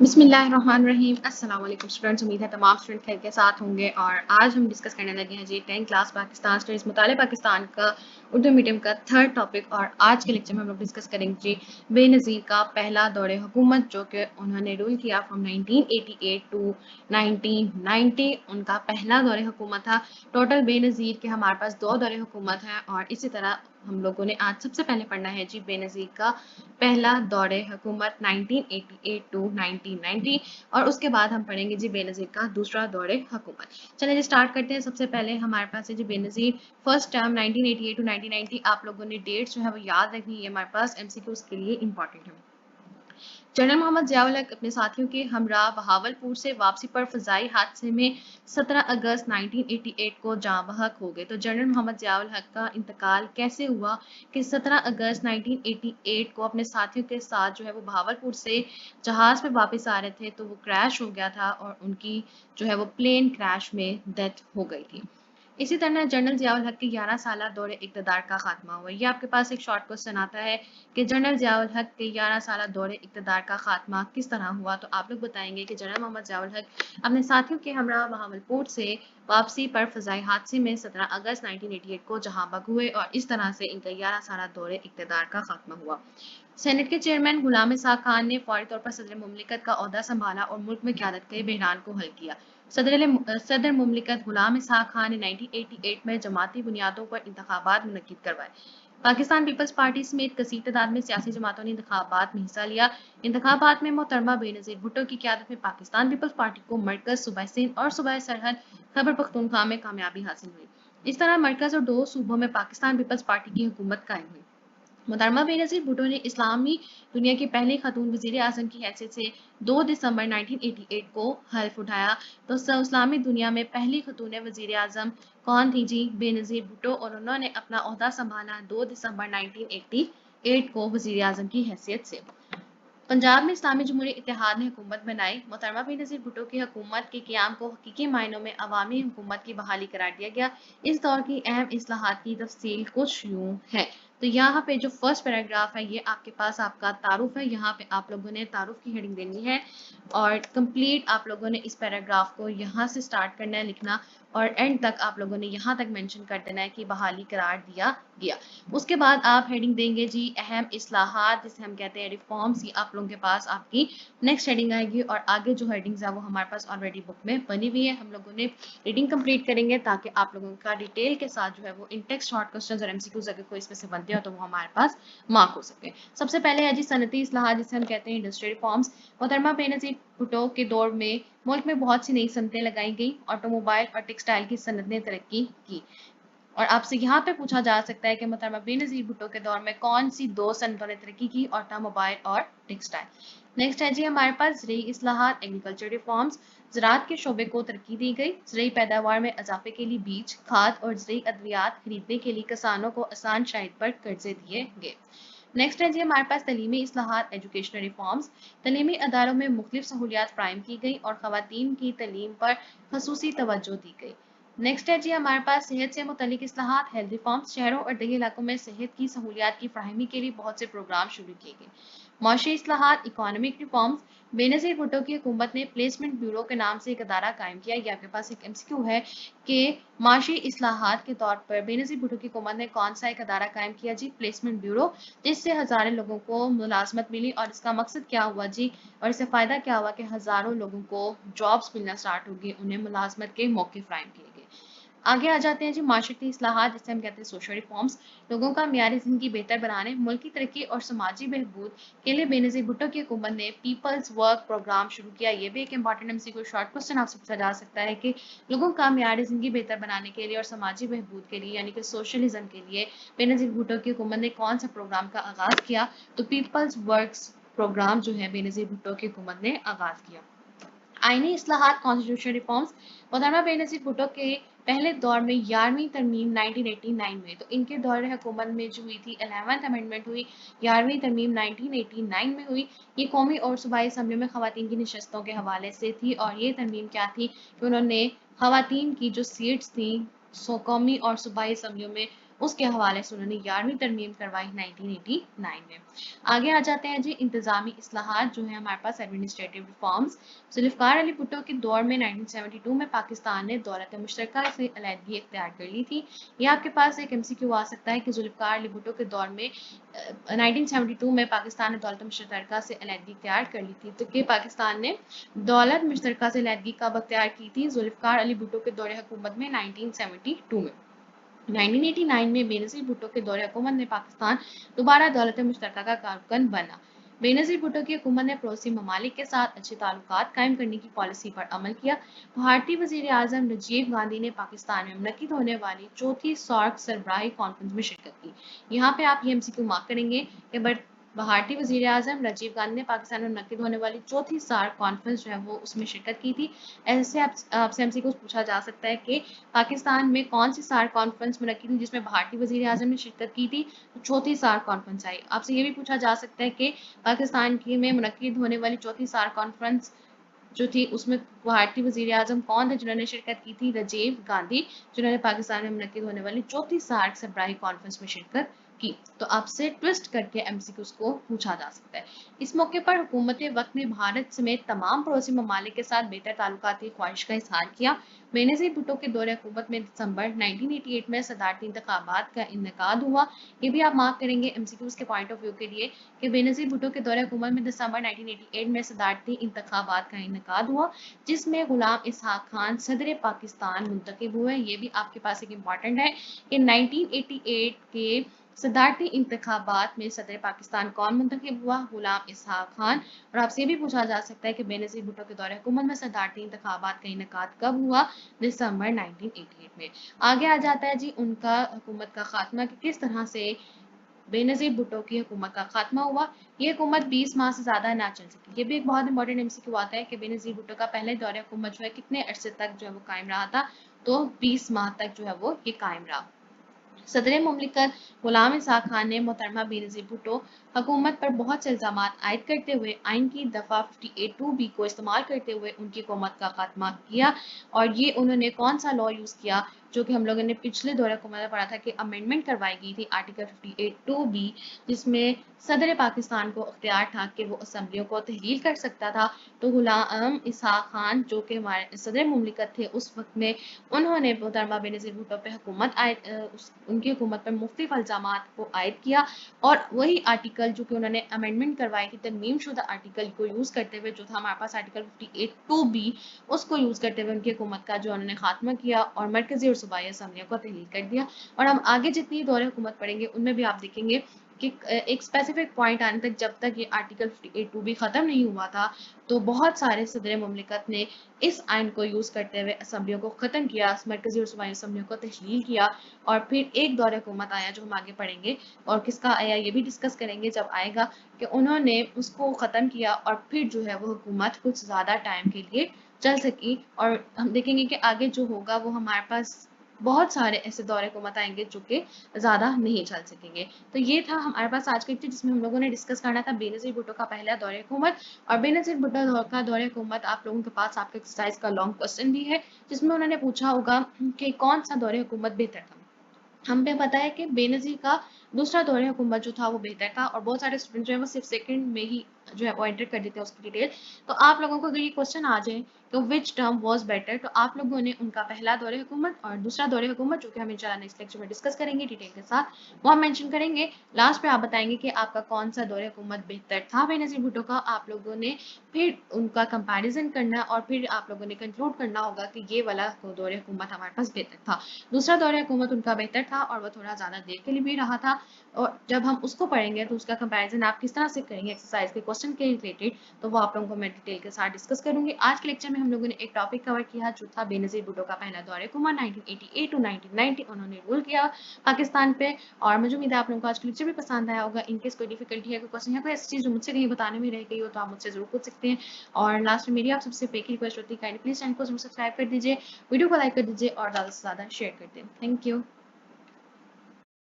بسم اللہ الرحمن الرحیم. السلام علیکم اسٹوڈنٹس. امید ہے تمام اسٹوڈنٹ خیر کے ساتھ ہوں گے. اور آج ہم ڈسکس کرنے لگے ہیں جی 10 کلاس پاکستان اسٹڈیز مطالعہ پاکستان کا اردو میڈیم کا تھرڈ ٹاپک. اور آج کے لیکچر میں ہم لوگ ڈسکس کریں گے جی بے نظیر کا پہلا دور حکومت جو کہ انہوں نے رول کیا فرام 1988 ٹو 1990. ان کا پہلا دور حکومت تھا. ٹوٹل بے نظیر کے ہمارے پاس 2 دور حکومت ہیں. اور اسی طرح ہم لوگوں نے آج سب سے پہلے پڑھنا ہے جی بے نظیر کا پہلا دور حکومت 1988 ٹو 1990. اور اس کے بعد ہم پڑھیں گے جی بے نظیر کا دوسرا دور حکومت. چلیں جی اسٹارٹ کرتے ہیں. سب سے پہلے ہمارے پاس ہے جی بے نظیر فرسٹ ٹرم 1988 ٹو 1990. آپ لوگوں نے ڈیٹس جو ہے وہ یاد رکھنی ہے. ہمارے پاس MCQs کے لیے امپورٹنٹ ہے. جنرل محمد ضیاء الحق اپنے ساتھیوں کے ہمراہ بہاولپور سے واپسی پر فضائی حادثے میں 17 اگست 1988 کو جاں بحق ہو گئے. تو جنرل محمد ضیاء الحق کا انتقال کیسے ہوا کہ 17 اگست 1988 کو اپنے ساتھیوں کے ساتھ جو ہے وہ بہاولپور سے جہاز پہ واپس آ رہے تھے تو وہ کریش ہو گیا تھا اور ان کی جو ہے وہ پلین کریش میں ڈیتھ ہو گئی تھی. اسی طرح جنرل ضیاء الحق کے 11 سالہ دور اقتدار کا خاتمہ ہوا. یہ آپ کے پاس ایک شارٹ کوسچن آتا ہے کہ جنرل ضیاء الحق کے 11 سالہ دور اقتدار کا خاتمہ کس طرح ہوا. تو آپ لوگ بتائیں گے کہ جنرل محمد ضیاء الحق اپنے ساتھیوں کے ہمراہ بہاولپور سے واپسی پر فضائی حادثے میں 17 اگست 1988 کو جہاں بحق ہوئے اور اس طرح سے ان کا 11 سالہ دور اقتدار کا خاتمہ ہوا. سینٹ کے چیئرمین غلام اسحاق خان نے فوری طور پر صدر مملکت کا عہدہ سنبھالا اور ملک میں قیادت کے بحران کو حل کیا. صدر مملکت غلام اسحاق خان نے 1988 میں جماعتی بنیادوں پر انتخابات منعقد کروائے. پاکستان پیپلز پارٹی سمیت کثیر تعداد میں سیاسی جماعتوں نے انتخابات میں حصہ لیا. انتخابات میں محترمہ بے نظیر بھٹو کی قیادت میں پاکستان پیپلز پارٹی کو مرکز صوبہ سندھ اور صوبہ سرحد خیبر پختونخوا میں کامیابی حاصل ہوئی. اس طرح مرکز اور 2 صوبوں میں پاکستان پیپلز پارٹی کی حکومت قائم ہوئی. محترمہ بے نظیر بھٹو نے اسلامی دنیا کی پہلی خاتون وزیر اعظم کی حیثیت سے 2 دسمبر 1988 کو حلف اٹھایا. تو اسلامی دنیا میں پہلی خاتون وزیر اعظم کون تھی جی؟ بے نظیر بھٹو. اور انہوں نے اپنا عہدہ سنبھالا 2 دسمبر 1988 کو وزیر اعظم کی حیثیت سے. پنجاب میں اسلامی جمہوری اتحاد نے حکومت بنائی. محترمہ بے نظیر بھٹو کی حکومت کے قیام کو حقیقی معنوں میں عوامی حکومت کی بحالی قرار دیا گیا. اس دور کی اہم اصلاحات کی تفصیل کچھ یوں ہے. تو یہاں پہ جو فرسٹ پیراگراف ہے یہ آپ کے پاس آپ کا تعارف ہے. یہاں پہ آپ لوگوں نے تعارف کی ہیڈنگ دینی ہے اور کمپلیٹ آپ لوگوں نے اس پیراگراف کو یہاں سے سٹارٹ کرنا ہے لکھنا اور اینڈ تک آپ لوگوں نے یہاں تک مینشن کر دینا ہے کہ بحالی قرار دیا گیا. اس کے بعد آپ ہیڈنگ دیں گے جی اہم اصلاحات جسے ہم کہتے ہیں ریفارمز. یہ آپ لوگوں کے پاس آپ کی نیکسٹ ہیڈنگ آئے گی اور آگے جو ہیڈنگز ہیں وہ ہمارے پاس آلریڈی بک میں بنی ہوئی ہے. ہم لوگوں نے ریڈنگ کمپلیٹ کریں گے تاکہ آپ لوگوں کا ڈیٹیل کے ساتھ جو ہے وہ انٹیکسٹ شارٹ کوسچنز اور MCQs اگر کوئی اس میں سے بنتے ہو تو وہ ہمارے پاس مارک ہو سکے. سب سے پہلے ہے جی صنعتی اصلاحات جسے ہم کہتے ہیں انڈسٹری ریفارمز. محترمہ بے نظیر بھٹو کے دور میں ملک میں بہت سی نئی صنعتیں لگائی گئیں. آٹو موبائل اور ٹیکسٹائل کی صنعت نے ترقی کی. اور آپ سے یہاں پہ پوچھا جا سکتا ہے کہ محترمہ بے نظیر بھٹو کے دور میں کون سی 2 صنعتوں نے ترقی کی؟ آٹو موبائل اور ٹیکسٹائل. نیکسٹ ہے جی ہمارے پاس زرعی اصلاحات ایگریکلچر ریفارمز. زراعت کے شعبے کو ترقی دی گئی. زرعی پیداوار میں اضافے کے لیے بیج کھاد اور زرعی ادویات خریدنے کے لیے کسانوں کو آسان شرائط پر قرضے دیے گئے. نیکسٹ ہے جی ہمارے پاس تعلیمی اصلاحات ایجوکیشنل ریفارمز. تعلیمی اداروں میں مختلف سہولیات فراہم کی گئی اور خواتین کی تعلیم پر خصوصی توجہ دی گئی. نیکسٹ ہے جی ہمارے پاس صحت سے متعلق اصلاحات ہیلتھ ریفارمز. شہروں اور دیہی علاقوں میں صحت کی سہولیات کی فراہمی کے لیے بہت سے پروگرام شروع کیے گئے. معاشی اصلاحات اکنامک ریفارمز. بے نظیر بھٹو کی حکومت نے پلیسمنٹ بیورو کے نام سے ایک ادارہ قائم کیا. یہ آپ کے پاس ایک MCQ ہے کہ معاشی اصلاحات کے طور پر بے نظیر بھٹو کی حکومت نے کون سا ایک ادارہ قائم کیا جی؟ Placement bureau. جس سے ہزاروں لوگوں کو ملازمت ملی. اور اس کا مقصد کیا ہوا جی اور اس سے فائدہ کیا ہوا کہ ہزاروں لوگوں کو جابس ملنا سٹارٹ ہوگی. انہیں ملازمت کے موقع فراہم کیے گئے. آگے آ جاتے ہیں جی معاشرتی اصلاحات جسے ہم کہتے ہیں سوشل ریفارمز. لوگوں کا معیار زندگی بہتر بنانے ملک کی ترقی اور سماجی بہبود کے لیے بے نظیر بھٹو کی حکومت نے پیپلز ورک پروگرام شروع کیا. یہ بھی ایک امپورٹنٹ MCQ شارٹ کوسچن آپ سے پوچھا جا سکتا ہے کہ لوگوں کا معیار زندگی بہتر بنانے کے لیے اور سماجی بہبود کے لیے یعنی کہ سوشلزم کے لیے بے نظیر بھٹو کی حکومت نے کون سے پروگرام کا آغاز کیا؟ تو پیپلز ورکس پروگرام جو ہے بے نظیر بھٹو کی حکومت نے آغاز کیا. آئینی اصلاحات کانسٹیٹیوشن ریفارمز. محترمہ بے نظیر بھٹو کے پہلے دور میں 11ویں ترمیم 1989 میں تو ان کے دور حکومت میں جو ہوئی تھی 11th امینڈمنٹ ہوئی. 11ویں ترمیم 1989 میں ہوئی. یہ قومی اور صوبائی اسمبلیوں میں خواتین کی نشستوں کے حوالے سے تھی. اور یہ ترمیم کیا تھی کہ انہوں نے خواتین کی جو سیٹس تھیں قومی اور صوبائی اسمبلیوں میں उसके हवाले से उन्होंने 11वीं तरमीम करवाई 1989 में। आगे आ जाते हैं जी इंतजामी इस्लाहात जो है हमारे पास एडमिनिस्ट्रेटिव रिफॉर्म्स। जुल्फ़िकार अली भुट्टो के दौर में 1972 में पाकिस्तान ने दौलत मुश्तरका से अलहदगी इख्तियार कर ली थी। ये आपके पास एक MCQ आ सकता है कि जुल्फ़िकार अली भुट्टो के दौर में 1972 में पाकिस्तान ने दौलत मुश्तरका से अलहदगी इख्तियार कर ली थी। तो कि पाकिस्तान ने दौलत मुश्तरका से अलहदगी कब इख्तियार की थी? जुल्फ़िकार अली भुट्टो के दौर हुकूमत में 1972 में। 1989 में बेनज़ीर भुट्टो के दौर हुकूमत में पाकिस्तान दोबारा दौलत मुश्तरका का कारकुन बना। बेनज़ीर भुट्टो की हुकूमत ने पड़ोसी ममालिक के साथ अच्छे ताल्लुकात कायम करने की पॉलिसी पर अमल किया। भारतीय वज़ीर आज़म राजीव गांधी ने पाकिस्तान में मुनक्किद होने वाली चौथी सार्क सरबराही कॉन्फ्रेंस में शिरकत की। यहाँ पे आप ये MCQ मार्क करेंगे कि भारतीय वज़ीर आज़म राजीव गांधी ने पाकिस्तान में मुनक्किद होने वाली चौथी सार्क कॉन्फ्रेंस जो है वो उसमें शिरकत की थी। ऐसे आपसे MCQ पूछा जा सकता है कि पाकिस्तान में कौन सी सार्क कॉन्फ्रेंस मुनक्किद हुई जिसमें भारतीय वज़ीर आज़म ने शिरकत की थी? तो चौथी सार्क कॉन्फ्रेंस आई। आपसे ये भी पूछा जा सकता है कि पाकिस्तान की में मुनक्किद होने वाली चौथी सार्क कॉन्फ्रेंस जो थी उसमें भारतीय वज़ीर आज़म कौन थे जिन्होंने शिरकत की थी? राजीव गांधी, जिन्होंने पाकिस्तान में मुनक्किद होने वाली चौथी सार्क सरबराही कॉन्फ्रेंस में शिरकत की। तो आपसे ट्विस्ट करके MCQs को पूछा जा सकता है। इस मौके पर हुकूमत वक्त ने भारत समेत तमाम पड़ोसी ममालिक के साथ बेहतर ताल्लुकात की ख्वाहिश का इजहार किया। बेनज़ीर भुट्टो के दौर हुकूमत में दिसंबर 1988 में सदारती इंतखाबात का इनेकाद हुआ। ये भी आप मार्क करेंगे MCQs के पॉइंट ऑफ व्यू के लिए कि बेनज़ीर भुट्टो के दौर हुकूमत में दिसंबर 1988 में सदारती इंतखाबात का इनेकाद हुआ जिसमें गुलाम इसहाक खान सदर पाकिस्तान मुंतखब हुए। ये भी आपके पास एक इम्पॉर्टेंट है कि 1988 के सदारती इंतखाबात में सदर पाकिस्तान कौन मुंतखब हुआ? गुलाम इसहाक खान। और आपसे ये भी पूछा जा सकता है कि बेनज़ीर भुट्टो के दौर हुकूमत में सदारती इंतखाबात का इनेकाद कब हुआ? दिसंबर 1988 में। आगे आ जाता है जी उनका हुकूमत का खात्मा कि किस तरह से बेनज़ीर भुट्टो की हुकूमत का खात्मा हुआ। ये हुकूमत 20 माह से ज़्यादा ना चल सकी। ये भी एक बहुत इंपॉर्टेंट MCQ आता है कि बेनज़ीर भुट्टो का पहले दौर हुकूमत जो है कितने अरसे तक जो है वो कायम रहा था? तो 20 माह तक जो है वो ये कायम रहा। सदर मुमलिकत गुलाम इसहाक खान ने मोहतरमा बेनज़ीर भुट्टो हुकूमत पर बहुत से इल्ज़ाम आयद करते हुए आइन की दफ़ा 58(2)B को इस्तेमाल करते हुए उनकी हुकूमत का खात्मा किया। और ये उन्होंने कौन सा लॉ यूज़ किया जो कि हम लोगों ने पिछले दौर हुकूमत में पढ़ा था कि अमेंडमेंट करवाई गई थी आर्टिकल 58(2)B जिसमें सदर पाकिस्तान को इख्तियार था कि वो असम्बलियों को तहलील कर सकता था। तो गुलाम इसहाक खान जो कि हमारे सदर मुमलिकत थे उस वक्त में उन्होंने मोहतरमा बेनज़ीर भुट्टो पे हुकूमत उनकी हुकूमत पर मुख्तलिफ इल्ज़ामात को आयद किया और वही आर्टिकल जो कि उन्होंने अमेंडमेंट करवाई थी तरमीम शुदा आर्टिकल को यूज़ करते हुए जो था हमारे पास आर्टिकल 58(2)B उसको यूज़ करते हुए उनकी हुकूमत का जो उन्होंने खात्मा किया और मरकज़ी और सूबाई असम्बलियों को तहलील कर दिया। और हम आगे जितनी दौर हुकूमत पढ़ेंगे उनमें भी आप देखेंगे कि एक स्पेसिफिक पॉइंट आने तक जब तक ये आर्टिकल 58(2)B ख़त्म नहीं हुआ था तो बहुत सारे सदर मुमलिकत ने इस आइन को यूज़ करते हुए असम्बलियों को ख़त्म किया, मरकज़ी और सूबाई असम्बलियों को तहलील किया और फिर एक दौर हुकूमत आया जो हम आगे पढ़ेंगे और किसका आया ये भी डिस्कस करेंगे जब आएगा कि उन्होंने उसको ख़त्म किया और फिर जो है वो हुकूमत कुछ ज़्यादा टाइम के लिए चल सकी। और हम देखेंगे कि आगे जो होगा वो हमारे पास बहुत सारे ऐसे दौर हुकूमत आएंगे जो कि ज़्यादा नहीं चल सकेंगे। तो ये था हमारे पास आज की जिसमें हम लोगों ने डिस्कस करना था बेनज़ीर भुट्टो का पहला दौर हुकूमत और बेनज़ीर भुट्टो का दौर हुकूमत आप लोगों के पास आपके एक्सरसाइज का लॉन्ग क्वेश्चन भी है जिसमें उन्होंने पूछा होगा कि कौन सा दौर हुकूमत बेहतर था। हम पे पता है कि बेनज़ीर का दूसरा दौर हुकूमत जो था वो बेहतर था और बहुत सारे स्टूडेंट जो है वो सिर्फ सेकंड में ही जो है वो एंटर कर देते हैं उसकी डिटेल। तो आप लोगों को अगर ये क्वेश्चन आ जाए कि विच टर्म वाज बेटर तो आप लोगों ने उनका पहला दौर हुकूमत और दूसरा दौर हुकूमत जो कि हम इंशाल्लाह नेक्स्ट लेक्चर में डिस्कस करेंगे डिटेल के साथ वो हम मेंशन करेंगे। लास्ट में आप बताएंगे कि आपका कौन सा दौर हुकूमत बेहतर था बेनज़ीर भुट्टो का। आप लोगों ने फिर उनका कंपैरिजन करना और फिर आप लोगों ने कंक्लूड करना होगा कि ये वाला दौर हुकूमत हमारे पास बेहतर था। दूसरा दौर हुकूमत उनका बेहतर था और वो थोड़ा ज़्यादा देर के लिए भी रहा था और जब हम उसको पढ़ेंगे तो उसका कंपैरिजन आप किस तरह से करेंगे एक्सरसाइज के क्वेश्चन के रिलेटेड तो वो आप लोगों को मैं डिटेल के साथ डिस्कस करूंगी। आज के लेक्चर में हम लोगों ने एक टॉपिक कवर किया जो था बेनज़ीर भुट्टो का पहला दौर हुकूमत 1988 टू 1990 उन्होंने रूल किया पाकिस्तान पे। और मुझे उम्मीद है आप लोगों को आज का लेक्चर भी पसंद आया होगा। इनकेस कोई डिफिकल्टी है कोई क्वेश्चन या कोई ऐसी चीज़ जो मुझसे कहीं बताने में रह गई हो तो आप मुझसे जरूर पूछ सकते हैं। और लास्ट में मेरी आप सबसे एक रिक्वेस्ट होती है काइंडली प्लीज चैनल को सब्सक्राइब कर दीजिए, वीडियो को लाइक कर दीजिए और ज़्यादा से ज़्यादा शेयर कर दें। Thank you.